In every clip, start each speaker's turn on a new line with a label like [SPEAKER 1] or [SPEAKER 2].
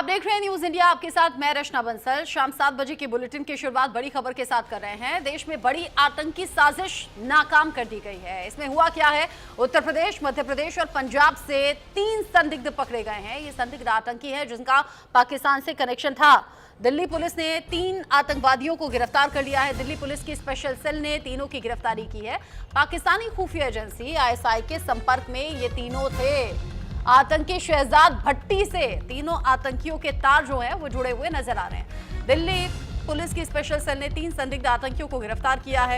[SPEAKER 1] आप देख रहे हैं न्यूज इंडिया, आपके साथ मैं रचना बंसल। शाम 7 बजे के बुलेटिन की शुरुआत बड़ी खबर के साथ कर रहे हैं। देश में बड़ी आतंकी साजिश नाकाम कर दी गई है। इसमें हुआ क्या है, उत्तर प्रदेश, मध्य प्रदेश और पंजाब से 3 संदिग्ध पकड़े गए हैं। ये संदिग्ध आतंकी है जिनका पाकिस्तान से कनेक्शन था। दिल्ली पुलिस ने 3 आतंकवादियों को गिरफ्तार कर लिया है। दिल्ली पुलिस की स्पेशल सेल ने तीनों की गिरफ्तारी की है। पाकिस्तानी खुफिया एजेंसी ISI के संपर्क में ये तीनों थे। आतंकी शहजाद भट्टी से तीनों आतंकियों के तार जो हैं वो जुड़े हुए नजर आ रहे हैं। दिल्ली पुलिस की स्पेशल सेल ने 3 संदिग्ध आतंकियों को गिरफ्तार किया है।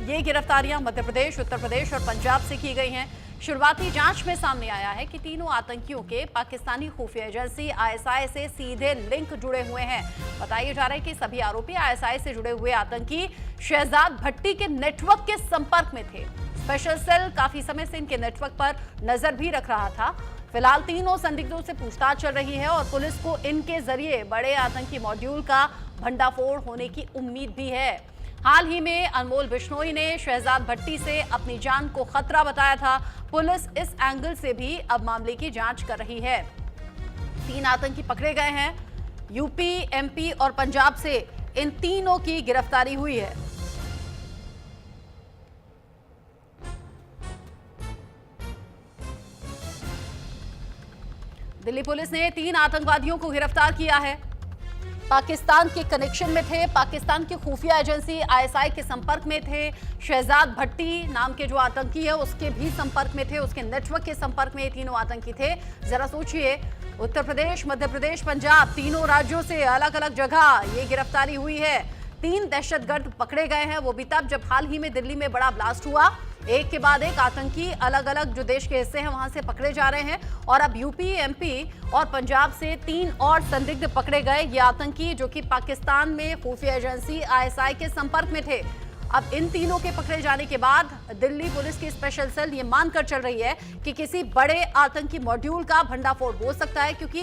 [SPEAKER 1] ये गिरफ्तारियां मध्य प्रदेश, उत्तर प्रदेश और पंजाब से की गई हैं। शुरुआती जांच में सामने आया है कि तीनों आतंकियों के पाकिस्तानी खुफिया एजेंसी ISI से सीधे लिंक जुड़े हुए हैं। बताया जा रहा है कि सभी आरोपी ISI से जुड़े हुए आतंकी शहजाद भट्टी के नेटवर्क के संपर्क में थे। स्पेशल सेल काफी समय से इनके नेटवर्क पर नजर भी रख रहा था। फिलहाल तीनों संदिग्धों से पूछताछ चल रही है और पुलिस को इनके जरिए बड़े आतंकी मॉड्यूल का भंडाफोड़ होने की उम्मीद भी है। हाल ही में अनमोल बिश्नोई ने शहजाद भट्टी से अपनी जान को खतरा बताया था। पुलिस इस एंगल से भी अब मामले की जांच कर रही है। 3 आतंकी पकड़े गए हैं। यूपी, MP और पंजाब से इन तीनों की गिरफ्तारी हुई है। दिल्ली पुलिस ने 3 आतंकवादियों को गिरफ्तार किया है। पाकिस्तान के कनेक्शन में थे, पाकिस्तान की खुफिया एजेंसी ISI के संपर्क में थे। शहजाद भट्टी नाम के जो आतंकी है उसके भी संपर्क में थे, उसके नेटवर्क के संपर्क में ये तीनों आतंकी थे। जरा सोचिए, उत्तर प्रदेश, मध्य प्रदेश, पंजाब, तीनों राज्यों से अलग अलग जगह ये गिरफ्तारी हुई है। 3 दहशतगर्द पकड़े गए हैं, वो भी तब जब हाल ही में दिल्ली में बड़ा ब्लास्ट हुआ। एक के बाद एक आतंकी अलग अलग जो देश के हिस्से हैं वहां से पकड़े जा रहे हैं और अब यूपी, MP और पंजाब से 3 और संदिग्ध पकड़े गए। ये आतंकी जो कि पाकिस्तान में खुफिया एजेंसी ISI के संपर्क में थे। अब इन तीनों के पकड़े जाने के बाद दिल्ली पुलिस की स्पेशल सेल ये मानकर चल रही है कि किसी बड़े आतंकी मॉड्यूल का भंडाफोड़ हो सकता है, क्योंकि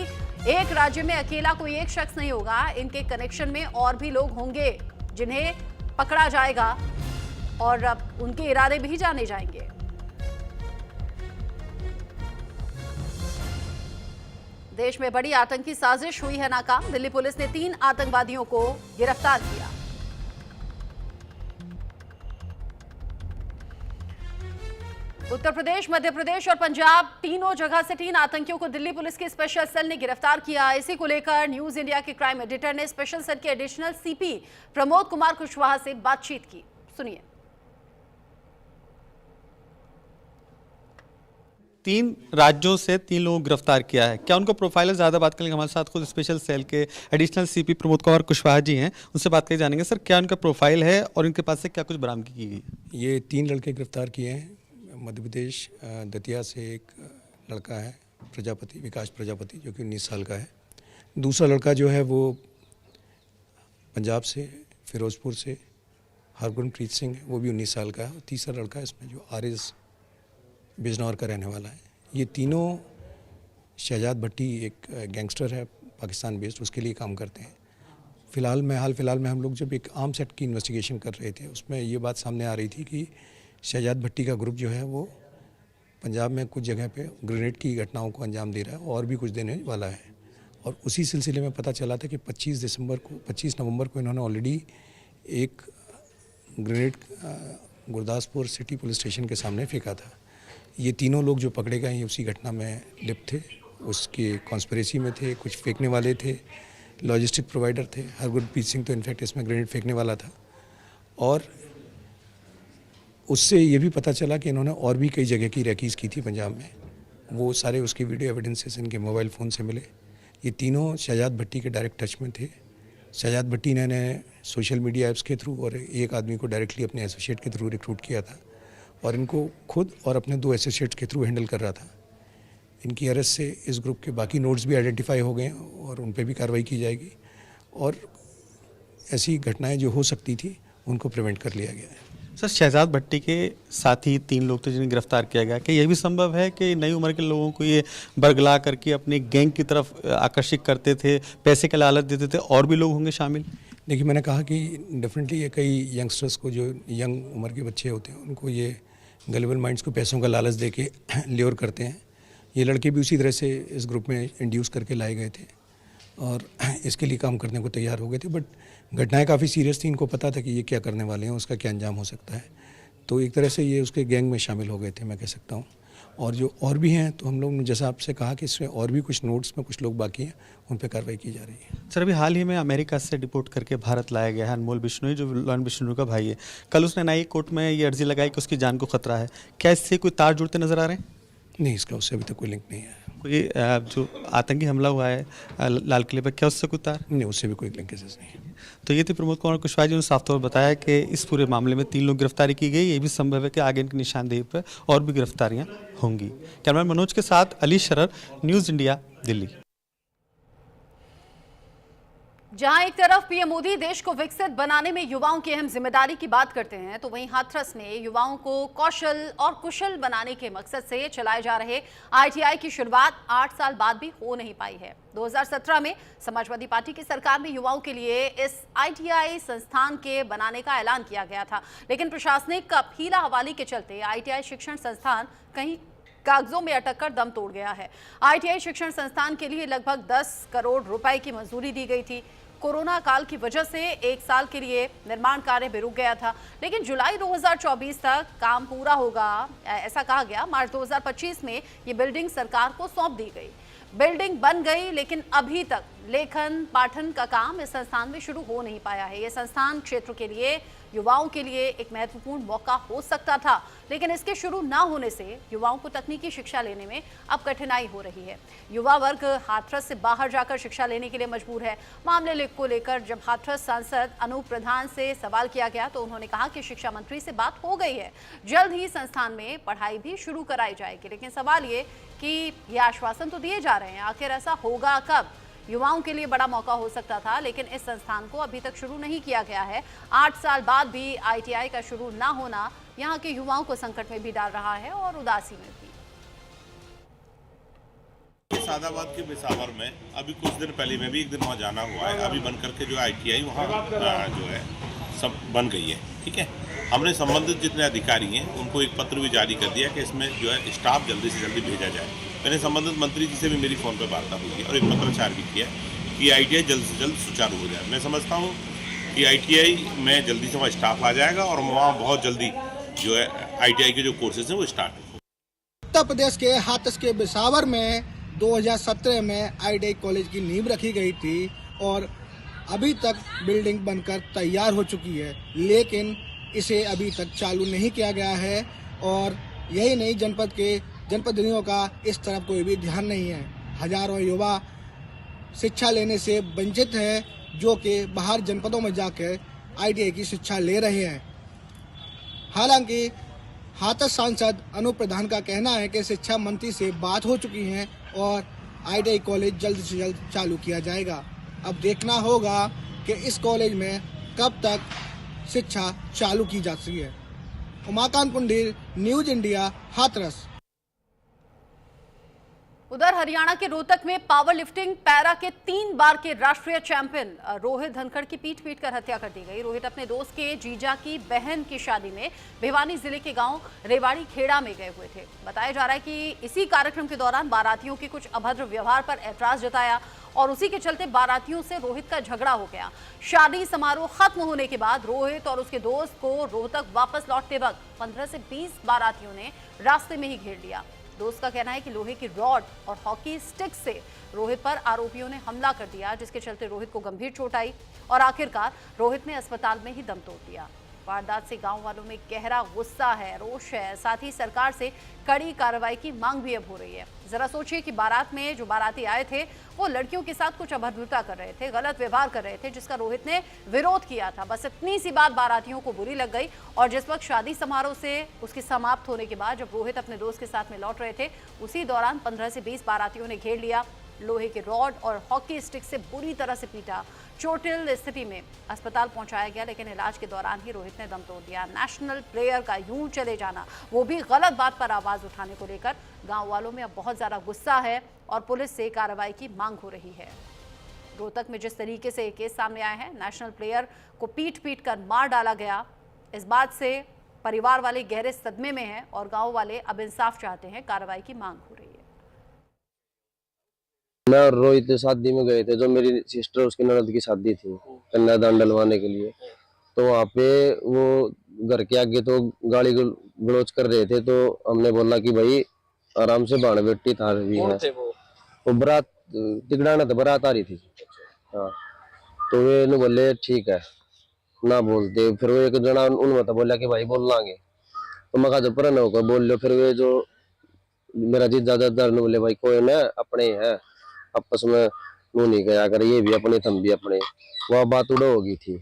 [SPEAKER 1] एक राज्य में अकेला कोई एक शख्स नहीं होगा। इनके कनेक्शन में और भी लोग होंगे जिन्हें पकड़ा जाएगा और अब उनके इरादे भी जाने जाएंगे। देश में बड़ी आतंकी साजिश हुई है नाकाम। दिल्ली पुलिस ने 3 आतंकवादियों को गिरफ्तार किया। उत्तर प्रदेश, मध्य प्रदेश और पंजाब, तीनों जगह से 3 आतंकियों को दिल्ली पुलिस की स्पेशल सेल ने गिरफ्तार किया। इसी को लेकर न्यूज इंडिया के क्राइम एडिटर ने स्पेशल सेल के एडिशनल CP प्रमोद कुमार कुशवाहा से बातचीत की। सुनिए।
[SPEAKER 2] 3 राज्यों से 3 लोगों को गिरफ्तार किया है। क्या उनका प्रोफाइल है? ज़्यादा बात करेंगे, हमारे साथ खुद स्पेशल सेल के एडिशनल CP प्रमोद कुमार कुशवाहा जी हैं, उनसे बात करके जानेंगे। सर, क्या उनका प्रोफाइल है और इनके पास से क्या कुछ बरामदगी की गई?
[SPEAKER 3] ये 3 लड़के गिरफ्तार किए हैं। मध्य प्रदेश दतिया से एक लड़का है प्रजापति, विकास प्रजापति, जो कि 19 साल का है। दूसरा लड़का जो है वो पंजाब से, फिरोजपुर से हरगुनप्रीत सिंह, वो भी 19 साल का है। और तीसरा लड़का इसमें जो RS बिजनौर का रहने वाला है। ये तीनों, शहजाद भट्टी एक गैंगस्टर है पाकिस्तान बेस्ड, उसके लिए काम करते हैं। हाल फिलहाल में हम लोग जब एक आर्म्स एक्ट की इन्वेस्टिगेशन कर रहे थे, उसमें ये बात सामने आ रही थी कि शहजाद भट्टी का ग्रुप जो है वो पंजाब में कुछ जगह पे ग्रेनेड की घटनाओं को अंजाम दे रहा है और भी कुछ देने वाला है। और उसी सिलसिले में पता चला था कि 25 नवंबर को इन्होंने ऑलरेडी एक grenade Gurdaspur city police station के सामने फेंका था। ये तीनों लोग जो पकड़े गए हैं उसी घटना में लिप्त थे, उसके कॉन्स्पिरेसी में थे। कुछ फेंकने वाले थे, लॉजिस्टिक प्रोवाइडर थे। हरगुनप्रीत सिंह तो इनफैक्ट इसमें ग्रेनेड फेंकने वाला था। और उससे ये भी पता चला कि इन्होंने और भी कई जगह की रैकीज़ की थी पंजाब में। वो सारे उसके वीडियो एविडेंसेस इनके मोबाइल फ़ोन से मिले। ये तीनों शहजाद भट्टी के डायरेक्ट टच में थे। शहजाद भट्टी ने सोशल मीडिया ऐप्स के थ्रू और एक आदमी को डायरेक्टली अपने एसोसिएट के थ्रू रिक्रूट किया था और इनको खुद और अपने 2 एसोसिएट्स के थ्रू हैंडल कर रहा था। इनकी अरेस्ट से इस ग्रुप के बाकी नोड्स भी आइडेंटिफाई हो गए और उन पर भी कार्रवाई की जाएगी और ऐसी घटनाएं जो हो सकती थी उनको प्रिवेंट कर लिया गया है।
[SPEAKER 2] सर, शहजाद भट्टी के साथ ही 3 लोग थे जिन्हें गिरफ्तार किया गया। क्या यह भी संभव है कि नई उम्र के लोगों को ये बरगला करके अपने गैंग की तरफ आकर्षित करते थे, पैसे का लालच देते थे, और भी लोग होंगे शामिल?
[SPEAKER 3] देखिए, मैंने कहा कि डेफिनेटली ये कई यंगस्टर्स को, जो यंग उम्र के बच्चे होते हैं, उनको ये गलेबल माइंड्स को पैसों का लालच दे के ल्योर करते हैं। ये लड़के भी उसी तरह से इस ग्रुप में इंड्यूस करके लाए गए थे और इसके लिए काम करने को तैयार हो गए थे। बट घटनाएं काफ़ी सीरियस थी, इनको पता था कि ये क्या करने वाले हैं, उसका क्या अंजाम हो सकता है। तो एक तरह से ये उसके गैंग में शामिल हो गए थे, मैं कह सकता हूँ। और जो और भी हैं, तो हम लोग ने जैसा आपसे कहा कि इसमें और भी कुछ नोट्स में कुछ लोग बाकी हैं, उन पर कार्रवाई की जा रही है।
[SPEAKER 2] सर, अभी हाल ही में अमेरिका से डिपोर्ट करके भारत लाया गया है अनमोल बिश्नोई, जो लॉन बिश्नोई का भाई है। कल उसने न्यायिक कोर्ट में ये अर्जी लगाई कि उसकी जान को खतरा है। क्या इससे कोई तार जुड़ते नजर आ रहे हैं?
[SPEAKER 3] नहीं, इसका उससे अभी तक कोई लिंक नहीं है।
[SPEAKER 2] कोई जो आतंकी हमला हुआ है लाल किले पर, क्या उससे कोई तार?
[SPEAKER 3] नहीं, उससे भी कोई लिंकेजेस नहीं है।
[SPEAKER 2] तो ये थे प्रमोद कुमार कुशवाहा जी ने साफ तौर पर बताया कि इस पूरे मामले में 3 लोग गिरफ्तारी की गई। ये भी संभव है कि आगे इनकी निशानदेही पर और भी गिरफ्तारियां होंगी। कैमरामैन मनोज के साथ अली शरर, न्यूज़ इंडिया, दिल्ली।
[SPEAKER 1] जहां एक तरफ पीएम मोदी देश को विकसित बनाने में युवाओं की अहम जिम्मेदारी की बात करते हैं, तो वहीं हाथरस में युवाओं को कौशल और कुशल बनाने के मकसद से चलाए जा रहे आईटीआई की शुरुआत 8 साल बाद भी हो नहीं पाई है। 2017 में समाजवादी पार्टी की सरकार में युवाओं के लिए इस आईटीआई संस्थान के बनाने का ऐलान किया गया था, लेकिन प्रशासनिक हीला हवाली के चलते आईटीआई शिक्षण संस्थान कहीं कागजों में अटक कर दम तोड़ गया है। आईटीआई शिक्षण संस्थान के लिए लगभग 10 करोड़ रुपए की मंजूरी दी गई थी। कोरोना काल की वजह से 1 साल के लिए निर्माण कार्य भी रुक गया था, लेकिन जुलाई 2024 तक काम पूरा होगा, ऐसा कहा गया। मार्च 2025 में ये बिल्डिंग सरकार को सौंप दी गई। बिल्डिंग बन गई, लेकिन अभी तक लेखन पाठन का काम इस संस्थान में शुरू हो नहीं पाया है। ये संस्थान क्षेत्र के लिए, युवाओं के लिए एक महत्वपूर्ण मौका हो सकता था, लेकिन इसके शुरू ना होने से युवाओं को तकनीकी शिक्षा लेने में अब कठिनाई हो रही है। युवा वर्ग हाथरस से बाहर जाकर शिक्षा लेने के लिए मजबूर है। मामले को लेकर जब हाथरस सांसद अनूप प्रधान से सवाल किया गया तो उन्होंने कहा कि शिक्षा मंत्री से बात हो गई है, जल्द ही संस्थान में पढ़ाई भी शुरू कराई जाएगी। लेकिन सवाल ये कि ये आश्वासन तो दिए जा रहे हैं, आखिर ऐसा होगा कब? युवाओं के लिए बड़ा मौका हो सकता था, लेकिन इस संस्थान को अभी तक शुरू नहीं किया गया है। 8 साल बाद भी आईटीआई का शुरू ना होना यहाँ के युवाओं को संकट में भी डाल रहा है और उदासी में भी।
[SPEAKER 4] सादाबाद के बिसावर में अभी कुछ दिन पहले में भी एक दिन वहाँ जाना हुआ है। अभी बन करके जो आईटीआई वहाँ जो है सब बन गई है। ठीक है, हमने संबंधित जितने अधिकारी हैं उनको एक पत्र भी जारी कर दिया कि इसमें जो है स्टाफ जल्दी से जल्दी भेजा जाए। मैंने संबंधित मंत्री जी से भी मेरी फ़ोन पर वार्ता हुई है और एक पत्राचार भी किया कि आईटीआई जल्द से जल्द सुचारू हो जाए। मैं समझता हूँ कि आईटीआई में जल्दी से वहाँ स्टाफ आ जाएगा और वहाँ बहुत जल्दी जो है आईटीआई के जो कोर्सेज हैं वो स्टार्ट हो।
[SPEAKER 5] उत्तर प्रदेश के हाथरस के बिसावर में 2017 में आईटीआई कॉलेज की नींव रखी गई थी और अभी तक बिल्डिंग बनकर तैयार हो चुकी है, लेकिन इसे अभी तक चालू नहीं किया गया है। और यही नहीं, जनप्रतिनिधियों का इस तरफ कोई भी ध्यान नहीं है। हजारों युवा शिक्षा लेने से वंचित है, जो कि बाहर जनपदों में जाकर आईटीआई की शिक्षा ले रहे हैं। हालांकि हाथरस सांसद अनूप प्रधान का कहना है कि शिक्षा मंत्री से बात हो चुकी है और आईटीआई कॉलेज जल्द से जल्द चालू किया जाएगा। अब देखना होगा कि इस कॉलेज में कब तक शिक्षा चालू की जाती है। Umakant Pundir, news India, Hathras.
[SPEAKER 1] उधर हरियाणा के रोहतक में पावर लिफ्टिंग पैरा के 3 बार के राष्ट्रीय चैंपियन रोहित धनखड़ की पीट कर हत्या कर दी गई। रोहित अपने दोस्त के जीजा की बहन की शादी में भिवानी जिले के गांव रेवाड़ी खेड़ा में गए हुए थे। बताया जा रहा है कि इसी कार्यक्रम के दौरान बारातियों के कुछ अभद्र व्यवहार पर ऐतराज जताया और उसी के चलते बारातियों से रोहित का झगड़ा हो गया। शादी समारोह खत्म होने के बाद रोहित और उसके दोस्त को रोहतक वापस लौटते वक्त 15 से 20 बारातियों ने रास्ते में ही घेर लिया। दोस्त का कहना है कि लोहे की रॉड और हॉकी स्टिक से रोहित पर आरोपियों ने हमला कर दिया, जिसके चलते रोहित को गंभीर चोट आई और आखिरकार रोहित ने अस्पताल में ही दम तोड़ दिया। वारदात से गांव वालों में गहरा गुस्सा है, रोष है, साथ ही सरकार से कड़ी कार्रवाई की मांग भी अब हो रही है। जरा सोचिए कि बारात में जो बाराती आए थे वो लड़कियों के साथ कुछ अभद्रता कर रहे थे, गलत व्यवहार कर रहे थे, जिसका रोहित ने विरोध किया था। बस इतनी सी बात बारातियों को बुरी लग गई और जिस वक्त शादी समारोह से उसके समाप्त होने के बाद जब रोहित अपने दोस्त के साथ में लौट रहे थे, उसी दौरान 15 से 20 बारातियों ने घेर लिया, लोहे के रॉड और हॉकी स्टिक से बुरी तरह से पीटा। चोटिल स्थिति में अस्पताल पहुंचाया गया, लेकिन इलाज के दौरान ही रोहित ने दम तोड़ दिया। नेशनल प्लेयर का यूं चले जाना, वो भी गलत बात पर आवाज उठाने को लेकर गांव वालों में अब बहुत ज्यादा गुस्सा है और पुलिस से कार्रवाई की मांग हो रही है। रोहतक में जिस तरीके से केस सामने आए हैं, नेशनल प्लेयर को पीट कर मार डाला गया, इस बात से परिवार वाले गहरे सदमे में हैं और गांव वाले अब इंसाफ चाहते हैं, कार्रवाई की मांग हो रही है।
[SPEAKER 6] मैं और रोहित शादी में गए थे, जो मेरी सिस्टर उसकी ननद की शादी थी, कन्यादान डलवाने के लिए। तो वहाँ पे वो घर के आगे तो गाली गलौज कर रहे थे, तो हमने बोला कि भाई आराम से बाण बेटी था भी है। वो बारात तिगड़ाना था, बारात आ रही थी। हाँ, तो वे ने बोले ठीक है ना बोलते। फिर वो एक जना उनमें तो बोला कि भाई बोल लांगे, तो मैं कहा जब पर होकर बोल लो। फिर वे जो मेरा जीजा दादा ने बोले भाई कोई ना अपने है, आपस में मुंह नहीं गया कर, ये भी अपने थम भी अपने, वह बात उड़ा होगी थी।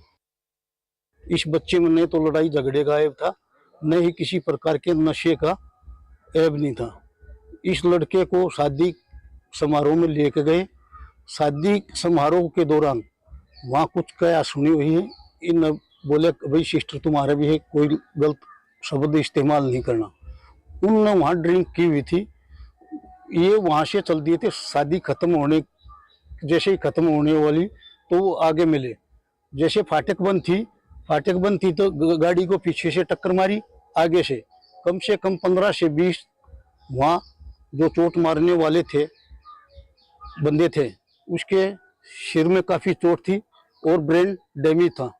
[SPEAKER 7] इस बच्चे में न तो लड़ाई झगड़े का ऐब था, न ही किसी प्रकार के नशे का ऐब नहीं था। इस लड़के को शादी समारोह में लेके गए। शादी समारोह के दौरान वहाँ कुछ क्या सुनी हुई है, इन बोले भाई सिस्टर तुम्हारे भी है, कोई गलत शब्द इस्तेमाल नहीं करना। उनने वहाँ ड्रिंक की हुई थी, ये वहाँ से चल दिए थे। शादी खत्म होने जैसे ही खत्म होने वाली तो वो आगे मिले। जैसे फाटक बंद थी तो गाड़ी को पीछे से टक्कर मारी आगे से। कम से कम 15 से 20 वहाँ जो चोट मारने वाले थे बंदे थे, उसके सिर में काफी चोट थी और ब्रेन डैमेज था।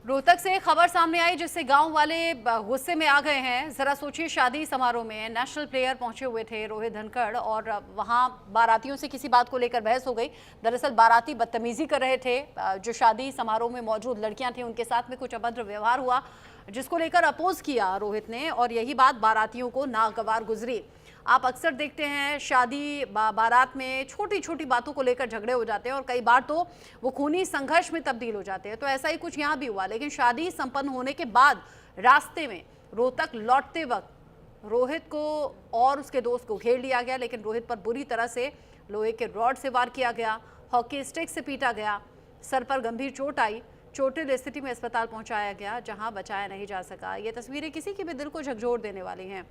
[SPEAKER 1] रोहतक से खबर सामने आई जिससे गांव वाले गुस्से में आ गए हैं। जरा सोचिए, शादी समारोह में नेशनल प्लेयर पहुंचे हुए थे रोहित धनखड़, और वहां बारातियों से किसी बात को लेकर बहस हो गई। दरअसल बाराती बदतमीजी कर रहे थे, जो शादी समारोह में मौजूद लड़कियां थी उनके साथ में कुछ अभद्र व्यवहार हुआ, जिसको लेकर अपोज किया रोहित ने, और यही बात बारातियों को नागवार गुजरी। आप अक्सर देखते हैं शादी बारात में छोटी छोटी बातों को लेकर झगड़े हो जाते हैं और कई बार तो वो खूनी संघर्ष में तब्दील हो जाते हैं। तो ऐसा ही कुछ यहाँ भी हुआ, लेकिन शादी संपन्न होने के बाद रास्ते में रोहतक लौटते वक्त रोहित को और उसके दोस्त को घेर लिया गया, लेकिन रोहित पर बुरी तरह से लोहे के रॉड से वार किया गया, हॉकी स्टिक से पीटा गया, सर पर गंभीर चोट आई, चोटिल स्थिति में अस्पताल पहुंचाया गया जहां बचाया नहीं जा सका। ये तस्वीरें किसी की भी दिल को झकझोर देने वाली हैं।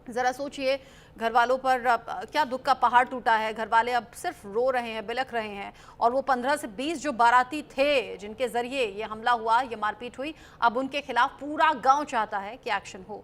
[SPEAKER 1] ज़रा सोचिए, घर वालों पर क्या दुख का पहाड़ टूटा है। घर वाले अब सिर्फ रो रहे हैं, बिलख रहे हैं, और वो 15 से 20 जो बाराती थे जिनके जरिए ये हमला हुआ, ये मारपीट हुई, अब उनके खिलाफ पूरा गांव चाहता है कि एक्शन हो।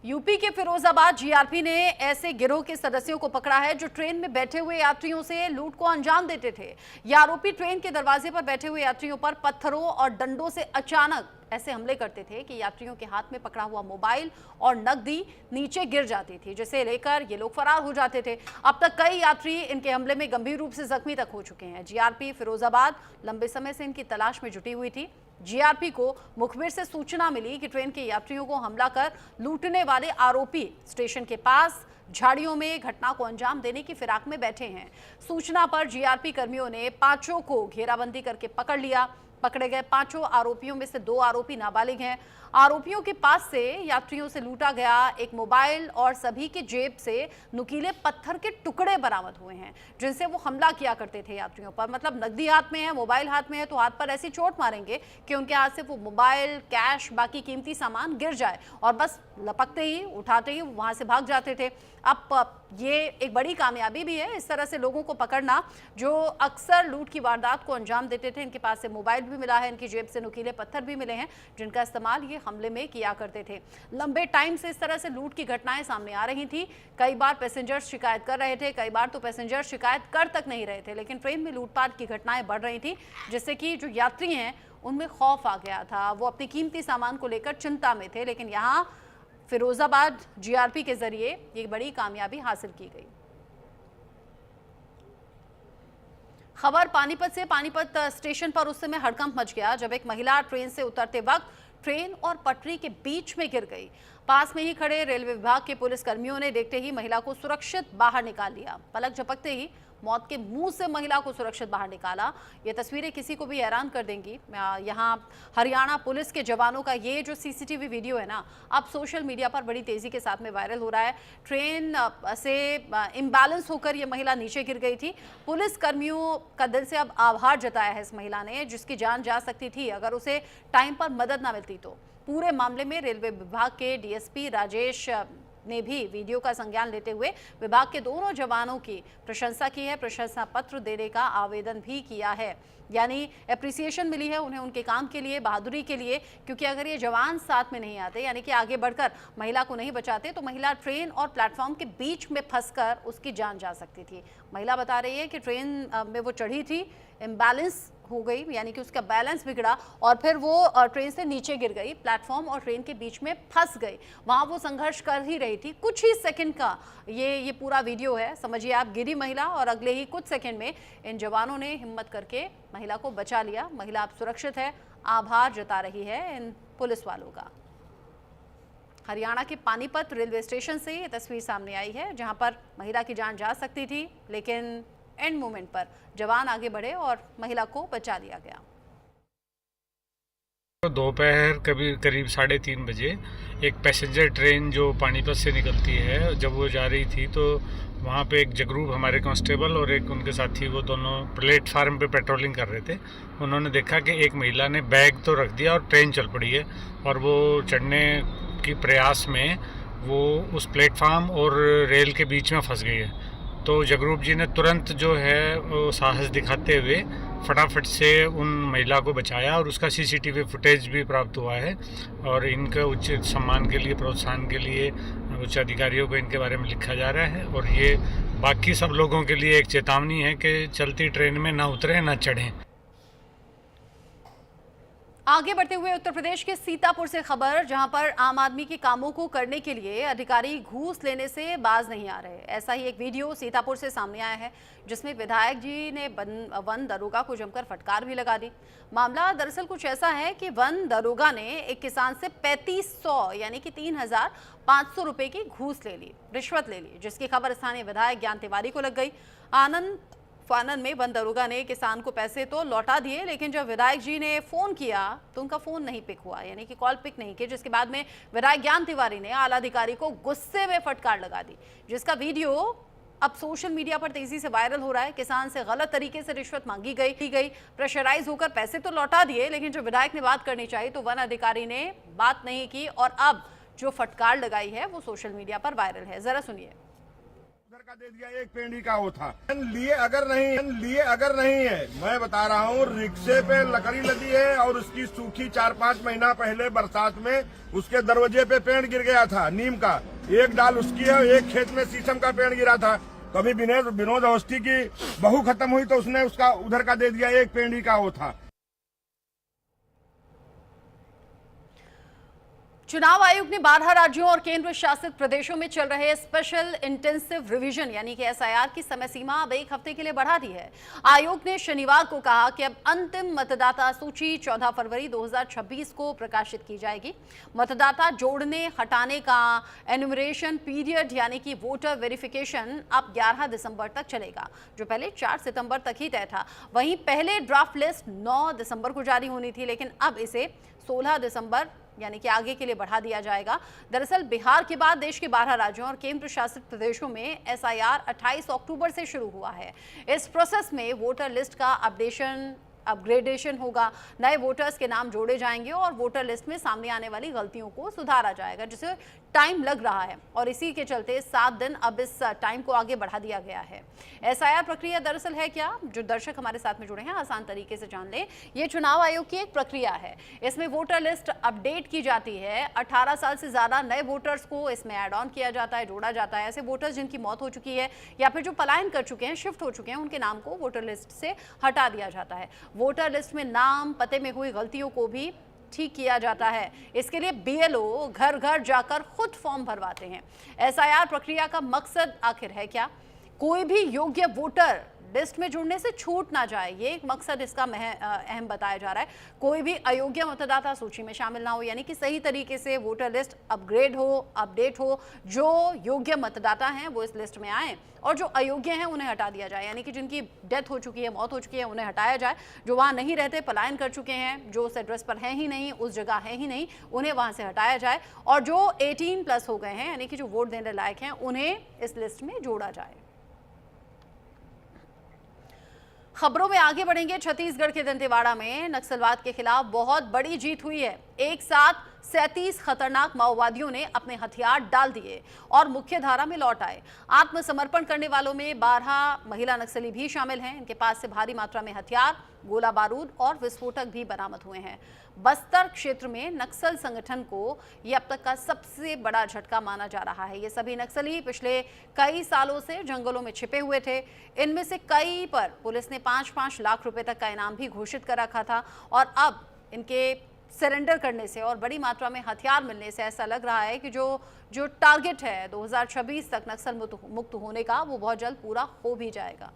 [SPEAKER 1] यूपी के फिरोजाबाद जीआरपी ने ऐसे गिरोह के सदस्यों को पकड़ा है जो ट्रेन में बैठे हुए यात्रियों से लूट को अंजाम देते थे। ये आरोपी ट्रेन के दरवाजे पर बैठे हुए यात्रियों पर पत्थरों और डंडों से अचानक ऐसे हमले करते थे कि यात्रियों के हाथ में पकड़ा हुआ मोबाइल और नकदी नीचे गिर जाती थी, जिसे लेकर ये लोग फरार हो जाते थे। अब तक कई यात्री इनके हमले में गंभीर रूप से जख्मी तक हो चुके हैं। जीआरपी फिरोजाबाद लंबे समय से इनकी तलाश में जुटी हुई थी। जीआरपी को मुखबिर से सूचना मिली कि ट्रेन के यात्रियों को हमला कर लूटने वाले आरोपी स्टेशन के पास झाड़ियों में घटना को अंजाम देने की फिराक में बैठे हैं। सूचना पर जीआरपी कर्मियों ने पांचों को घेराबंदी करके पकड़ लिया। पकड़े गए पांचों आरोपियों में से 2 आरोपी नाबालिग हैं। आरोपियों के पास से यात्रियों से लूटा गया एक मोबाइल और सभी के जेब से नुकीले पत्थर के टुकड़े बरामद हुए हैं, जिनसे वो हमला किया करते थे यात्रियों पर। मतलब नकदी हाथ में है, मोबाइल हाथ में है, तो हाथ पर ऐसी चोट मारेंगे कि उनके हाथ से वो मोबाइल, कैश, बाकी कीमती सामान गिर जाए, और बस लपकते ही, उठाते ही वहां से भाग जाते थे। अब ये एक बड़ी कामयाबी भी है इस तरह से लोगों को पकड़ना जो अक्सर लूट की वारदात को अंजाम देते थे। इनके पास से मोबाइल भी मिला है, इनकी जेब से नुकीले पत्थर भी मिले हैं, जिनका इस्तेमाल ये हमले में किया करते थे। लंबे टाइम से इस तरह से लूट की घटनाएं सामने आ रही थी। कई बार पैसेंजर्स शिकायत कर रहे थे, कई बार तो पैसेंजर्स शिकायत कर तक नहीं रहे थे, लेकिन ट्रेन में लूटपाट की घटनाएं बढ़ रही थी, जिससे कि जो यात्री हैं उनमें खौफ आ गया था। वो अपने कीमती सामान को लेकर चिंता में थे, लेकिन यहाँ फिरोजाबाद जीआरपी के जरिए ये बड़ी कामयाबी हासिल की गई। खबर पानीपत से। पानीपत स्टेशन पर उस समय हड़कंप मच गया जब एक महिला ट्रेन से उतरते वक्त ट्रेन और पटरी के बीच में गिर गई। पास में ही खड़े रेलवे विभाग के पुलिस कर्मियों ने देखते ही महिला को सुरक्षित बाहर निकाल लिया। पलक झपकते ही मौत के मुंह से महिला को सुरक्षित बाहर निकाला। ये तस्वीरें किसी को भी हैरान कर देंगी। यहाँ हरियाणा पुलिस के जवानों का ये जो सीसीटीवी वीडियो है ना, अब सोशल मीडिया पर बड़ी तेजी के साथ में वायरल हो रहा है। ट्रेन से इम्बैलेंस होकर ये महिला नीचे गिर गई थी। पुलिस कर्मियों का दिल से अब आभार जताया है इस महिला ने, जिसकी जान जा सकती थी अगर उसे टाइम पर मदद ना मिलती तो। पूरे मामले में रेलवे विभाग के डीएसपी राजेश ने भी वीडियो का संज्ञान लेते हुए विभाग के दोनों जवानों की प्रशंसा की है, प्रशंसा पत्र देने का आवेदन भी किया है। यानी एप्रिसिएशन मिली है उन्हें उनके काम के लिए, बहादुरी के लिए, क्योंकि अगर ये जवान साथ में नहीं आते, यानी कि आगे बढ़कर महिला को नहीं बचाते, तो महिला ट्रेन और प्लेटफॉर्म के बीच में फंसकर उसकी जान जा सकती थी। महिला बता रही है कि ट्रेन में वो चढ़ी थी, इम्बैलेंस हो गई, यानी कि उसका बैलेंस बिगड़ा और फिर वो ट्रेन से नीचे गिर गई, प्लेटफॉर्म और ट्रेन के बीच में फंस गई। वहां वो संघर्ष कर ही रही थी। कुछ ही सेकंड का ये पूरा वीडियो है, समझिए आप, गिरी महिला और अगले ही कुछ सेकंड में इन जवानों ने हिम्मत करके महिला को बचा लिया। महिला अब सुरक्षित है, आभार जता रही है इन पुलिस वालों का। हरियाणा के पानीपत रेलवे स्टेशन से ये तस्वीर सामने आई है, जहां पर महिला की जान जा सकती थी, लेकिन एंड मोमेंट पर जवान आगे बढ़े और महिला को बचा लिया गया।
[SPEAKER 8] दोपहर करीब 3:30 बजे एक पैसेंजर ट्रेन जो पानीपत से निकलती है, जब वो जा रही थी तो वहाँ पे एक जगरूप हमारे कांस्टेबल और एक उनके साथी, वो दोनों प्लेटफार्म पे पेट्रोलिंग कर रहे थे। उन्होंने देखा कि एक महिला ने बैग तो रख दिया और ट्रेन चल पड़ी है, और वो चढ़ने की प्रयास में वो उस प्लेटफार्म और रेल के बीच में फंस गई है। तो जगरूप जी ने तुरंत जो है वो साहस दिखाते हुए फटाफट से उन महिला को बचाया, और उसका सीसीटीवी फुटेज भी प्राप्त हुआ है। और इनके उच्च सम्मान के लिए, प्रोत्साहन के लिए उच्च अधिकारियों को इनके बारे में लिखा जा रहा है, और ये बाकी सब लोगों के लिए एक चेतावनी है कि चलती ट्रेन में ना उतरें ना चढ़ें।
[SPEAKER 1] आगे बढ़ते हुए उत्तर प्रदेश के सीतापुर से खबर, जहां पर आम आदमी के कामों को करने के लिए अधिकारी घूस लेने से बाज नहीं आ रहे। ऐसा ही एक वीडियो सीतापुर से सामने आया है, जिसमें विधायक जी ने वन दरोगा को जमकर फटकार भी लगा दी। मामला दरअसल कुछ ऐसा है कि वन दरोगा ने एक किसान से 3500 यानी कि 3500 रुपए की घूस ले ली, रिश्वत ले ली, जिसकी खबर स्थानीय विधायक ज्ञान तिवारी को लग गई। आनंद फानन में वन दरोगा ने किसान को पैसे तो लौटा दिए, लेकिन जब विधायक जी ने फोन किया तो उनका फोन नहीं पिक हुआ, यानी कि कॉल पिक नहीं की, जिसके बाद में विधायक ज्ञान तिवारी ने आला अधिकारी को गुस्से में फटकार लगा दी, जिसका वीडियो अब सोशल मीडिया पर तेजी से वायरल हो रहा है। किसान से गलत तरीके से रिश्वत मांगी गई, प्रेशराइज होकर पैसे तो लौटा दिए, लेकिन जो विधायक ने बात करनी चाहिए तो वन अधिकारी ने बात नहीं की, और अब जो फटकार लगाई है वो सोशल मीडिया पर वायरल है। जरा सुनिए।
[SPEAKER 9] का दे दिया, एक पेंडी का वो था, लिए अगर नहीं है, मैं बता रहा हूँ, रिक्शे पे लकड़ी लदी है और उसकी सूखी 4-5 महीना पहले बरसात में उसके दरवाजे पे पेड़ गिर गया था नीम का, एक डाल उसकी है, एक खेत में शीशम का पेड़ गिरा था। कभी विनोद अवस्थी की बहू खत्म हुई तो उसने उसका उधर का दे दिया, एक पेंडी का वो था।
[SPEAKER 1] चुनाव आयोग ने 12 राज्यों और केंद्र शासित प्रदेशों में चल रहे स्पेशल इंटेंसिव रिवीजन यानी कि एसआईआर की समय सीमा अब 1 हफ्ते के लिए बढ़ा दी है। आयोग ने शनिवार को कहा कि अब अंतिम मतदाता सूची 14 फरवरी 2026 को प्रकाशित की जाएगी। मतदाता जोड़ने हटाने का एनुमरेशन पीरियड यानी कि वोटर वेरिफिकेशन अब 11 दिसंबर तक चलेगा, जो पहले 4 सितंबर तक ही तय था। वहीं पहले ड्राफ्ट लिस्ट 9 दिसंबर को जारी होनी थी, लेकिन अब इसे 16 दिसंबर यानी कि आगे के लिए बढ़ा दिया जाएगा। दरअसल बिहार के बाद देश के 12 राज्यों और केंद्र शासित प्रदेशों में एसआईआर 28 अक्टूबर से शुरू हुआ है। इस प्रोसेस में वोटर लिस्ट का अपग्रेडेशन होगा, नए वोटर्स के नाम जोड़े जाएंगे और वोटर लिस्ट में सामने आने वाली गलतियों को सुधारा जाएगा, जिसे टाइम लग रहा है और इसी के चलते 7 दिन अब इस टाइम को आगे बढ़ा दिया गया है। एसआईआर प्रक्रिया दरअसल है क्या, जो दर्शक हमारे साथ में जुड़े हैं आसान तरीके से जान लें। ये चुनाव आयोग की एक प्रक्रिया है, इसमें वोटर लिस्ट अपडेट की जाती है। 18 साल से ज्यादा नए वोटर्स को इसमें ऐड ऑन किया जाता है, जोड़ा जाता है। ऐसे वोटर्स जिनकी मौत हो चुकी है या फिर जो पलायन कर चुके हैं, शिफ्ट हो चुके हैं, उनके नाम को वोटर लिस्ट से हटा दिया जाता है। वोटर लिस्ट में नाम, पते में हुई गलतियों को भी ठीक किया जाता है। इसके लिए बीएलओ घर घर जाकर खुद फॉर्म भरवाते हैं। एसआईआर प्रक्रिया का मकसद आखिर है क्या? कोई भी योग्य वोटर लिस्ट में जुड़ने से छूट ना जाए, ये एक मकसद इसका अहम बताया जा रहा है। कोई भी अयोग्य मतदाता सूची में शामिल ना हो, यानी कि सही तरीके से वोटर लिस्ट अपग्रेड हो, अपडेट हो। जो योग्य मतदाता हैं वो इस लिस्ट में आए और जो अयोग्य हैं उन्हें हटा दिया जाए, यानी कि जिनकी डेथ हो चुकी है, मौत हो चुकी है, उन्हें हटाया जाए। जो वहाँ नहीं रहते, पलायन कर चुके हैं, जो उस एड्रेस पर हैं ही नहीं, उस जगह है ही नहीं, उन्हें वहाँ से हटाया जाए। और जो 18+ हो गए हैं, यानी कि जो वोट देने लायक हैं, उन्हें इस लिस्ट में जोड़ा जाए। खबरों में आगे बढ़ेंगे। छत्तीसगढ़ के दंतेवाड़ा में नक्सलवाद के खिलाफ बहुत बड़ी जीत हुई है। एक साथ 37 खतरनाक माओवादियों ने अपने हथियार डाल दिए और मुख्य धारा में लौट आए। आत्मसमर्पण करने वालों में 12 महिला नक्सली भी शामिल हैं। इनके पास से भारी मात्रा में हथियार, गोला बारूद और विस्फोटक भी बरामद हुए हैं। बस्तर क्षेत्र में नक्सल संगठन को यह अब तक का सबसे बड़ा झटका माना जा रहा है। ये सभी नक्सली पिछले कई सालों से जंगलों में छिपे हुए थे। इनमें से कई पर पुलिस ने 5-5 लाख रुपए तक का इनाम भी घोषित कर रखा था और अब इनके सरेंडर करने से और बड़ी मात्रा में हथियार मिलने से ऐसा लग रहा है कि जो टारगेट है 2026 तक नक्सल मुक्त होने का, वो बहुत जल्द पूरा हो भी जाएगा।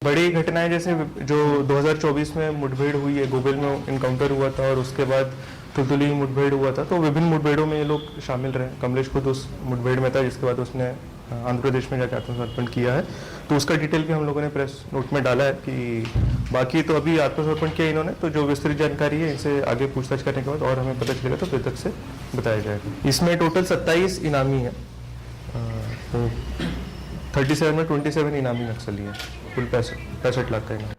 [SPEAKER 10] बड़ी घटनाएं जैसे जो 2024 में मुठभेड़ हुई है, गोबेल में इनकाउंटर हुआ था और उसके बाद तुलतुली में मुठभेड़ हुआ था, तो विभिन्न मुठभेड़ों में ये लोग शामिल रहे। कमलेश खुद उस मुठभेड़ में था जिसके बाद उसने आंध्र प्रदेश में जाकर आत्मसमर्पण किया है, तो उसका डिटेल भी हम लोगों ने प्रेस नोट में डाला है कि बाकी तो अभी आत्मसमर्पण किया इन्होंने, तो जो विस्तृत जानकारी है इनसे आगे पूछताछ करने के बाद और हमें पता चलेगा तो फिर तक से बताया जाएगा। इसमें टोटल 27 इनामी है, तो 37 में 27 इनामी नक्सली है, कुल 65 लाख का इनाम।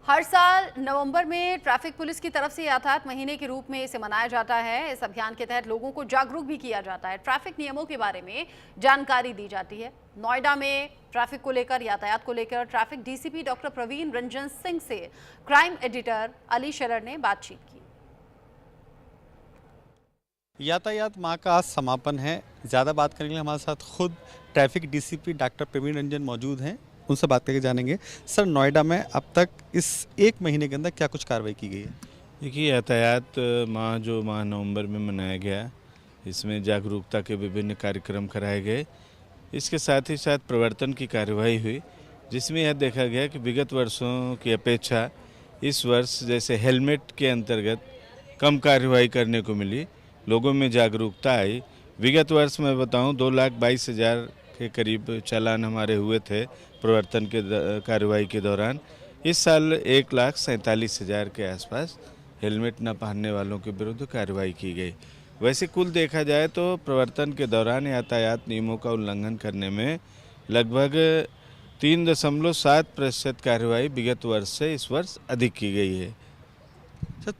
[SPEAKER 1] हर साल नवंबर में ट्रैफिक पुलिस की तरफ से यातायात महीने के रूप में इसे मनाया जाता है। इस अभियान के तहत लोगों को जागरूक भी किया जाता है, ट्रैफिक नियमों के बारे में जानकारी दी जाती है। नोएडा में ट्रैफिक को लेकर, यातायात को लेकर traffic DCP doctor Praveen Ranjan Singh से क्राइम एडिटर अली शरर ने बातचीत की।
[SPEAKER 2] यातायात माह का आज समापन है। ज़्यादा बात करने के लिए हमारे साथ खुद traffic DCP doctor Praveen Ranjan मौजूद हैं, उनसे बात करके जानेंगे। सर, नोएडा में अब तक इस एक महीने के अंदर क्या कुछ कार्रवाई की गई है?
[SPEAKER 11] देखिए, यातायात माह जो माह नवंबर में मनाया गया, इसमें जागरूकता के विभिन्न कार्यक्रम कराए गए। इसके साथ ही साथ प्रवर्तन की कार्रवाई हुई, जिसमें यह देखा गया कि विगत वर्षों की अपेक्षा इस वर्ष जैसे हेलमेट के अंतर्गत कम कार्रवाई करने को मिली, लोगों में जागरूकता आई। विगत वर्ष मैं बताऊं 2,22,000 के करीब चालान हमारे हुए थे प्रवर्तन के कार्रवाई के दौरान। इस साल 1,47,000 के आसपास हेलमेट न पहनने वालों के विरुद्ध कार्रवाई की गई। वैसे कुल देखा जाए तो प्रवर्तन के दौरान यातायात नियमों का उल्लंघन करने में लगभग 3.7% कार्रवाई विगत वर्ष से इस वर्ष अधिक की गई है।
[SPEAKER 2] सर,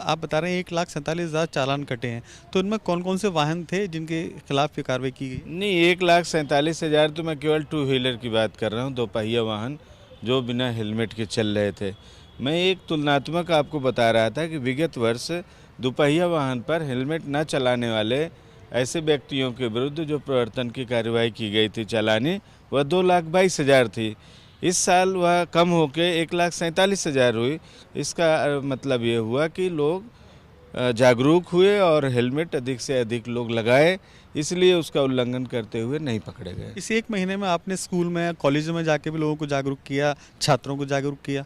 [SPEAKER 2] आप बता रहे हैं 1,47,000 चालान कटे हैं, तो इनमें कौन कौन से वाहन थे जिनके खिलाफ ये कार्रवाई की गई?
[SPEAKER 11] नहीं, 1,47,000 तो मैं केवल 2 व्हीलर की बात कर रहा हूँ, 2 पहिया वाहन जो बिना हेलमेट के चल रहे थे। मैं एक तुलनात्मक आपको बता रहा था कि विगत वर्ष 2 पहिया वाहन पर हेलमेट न चलाने वाले ऐसे व्यक्तियों के विरुद्ध जो प्रवर्तन की कार्रवाई की गई थी चालानी, वह 2,22,000 थी। इस साल वह कम होकर 1,47,000 हुई। इसका मतलब ये हुआ कि लोग जागरूक हुए और हेलमेट अधिक से अधिक लोग लगाए, इसलिए उसका उल्लंघन करते हुए नहीं पकड़े गए।
[SPEAKER 2] इस एक महीने में आपने स्कूल में, कॉलेज में जाके भी लोगों को जागरूक किया, छात्रों को जागरूक किया?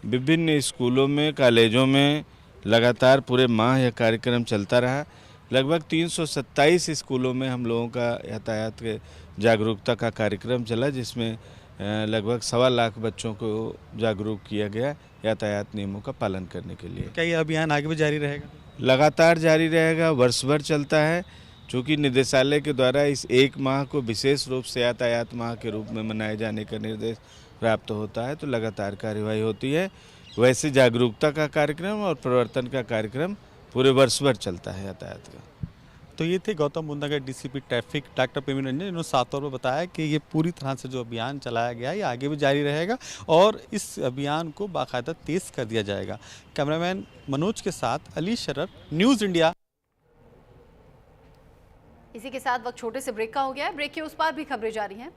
[SPEAKER 11] विभिन्न स्कूलों में, कॉलेजों में लगातार पूरे माह यह कार्यक्रम चलता रहा। लगभग 327 स्कूलों में हम लोगों का यातायात के जागरूकता का कार्यक्रम चला, जिसमें लगभग 1.25 लाख बच्चों को जागरूक किया गया यातायात नियमों का पालन करने के लिए।
[SPEAKER 2] क्या ये अभियान आगे भी जारी रहेगा?
[SPEAKER 11] लगातार जारी रहेगा, वर्ष भर चलता है। चूँकि निदेशालय के द्वारा इस एक माह को विशेष रूप से यातायात माह के रूप में मनाए जाने का निर्देश प्राप्त होता है, तो लगातार कार्यवाही होती है। वैसे जागरूकता का कार्यक्रम और प्रवर्तन का कार्यक्रम पूरे वर्ष भर चलता है यातायात का।
[SPEAKER 2] तो ये थे Gautam Buddh Nagar DCP traffic doctor Praveen Ranjan, जिन्होंने साफ तौर पर बताया कि ये पूरी तरह से जो अभियान चलाया गया है ये आगे भी जारी रहेगा और इस अभियान को बाकायदा तेज कर दिया जाएगा। कैमरामैन मनोज के साथ अली शरर, न्यूज़ इंडिया।
[SPEAKER 1] इसी के साथ वक्त छोटे से ब्रेक का हो गया है। ब्रेक के उस पार भी खबरें जारी हैं।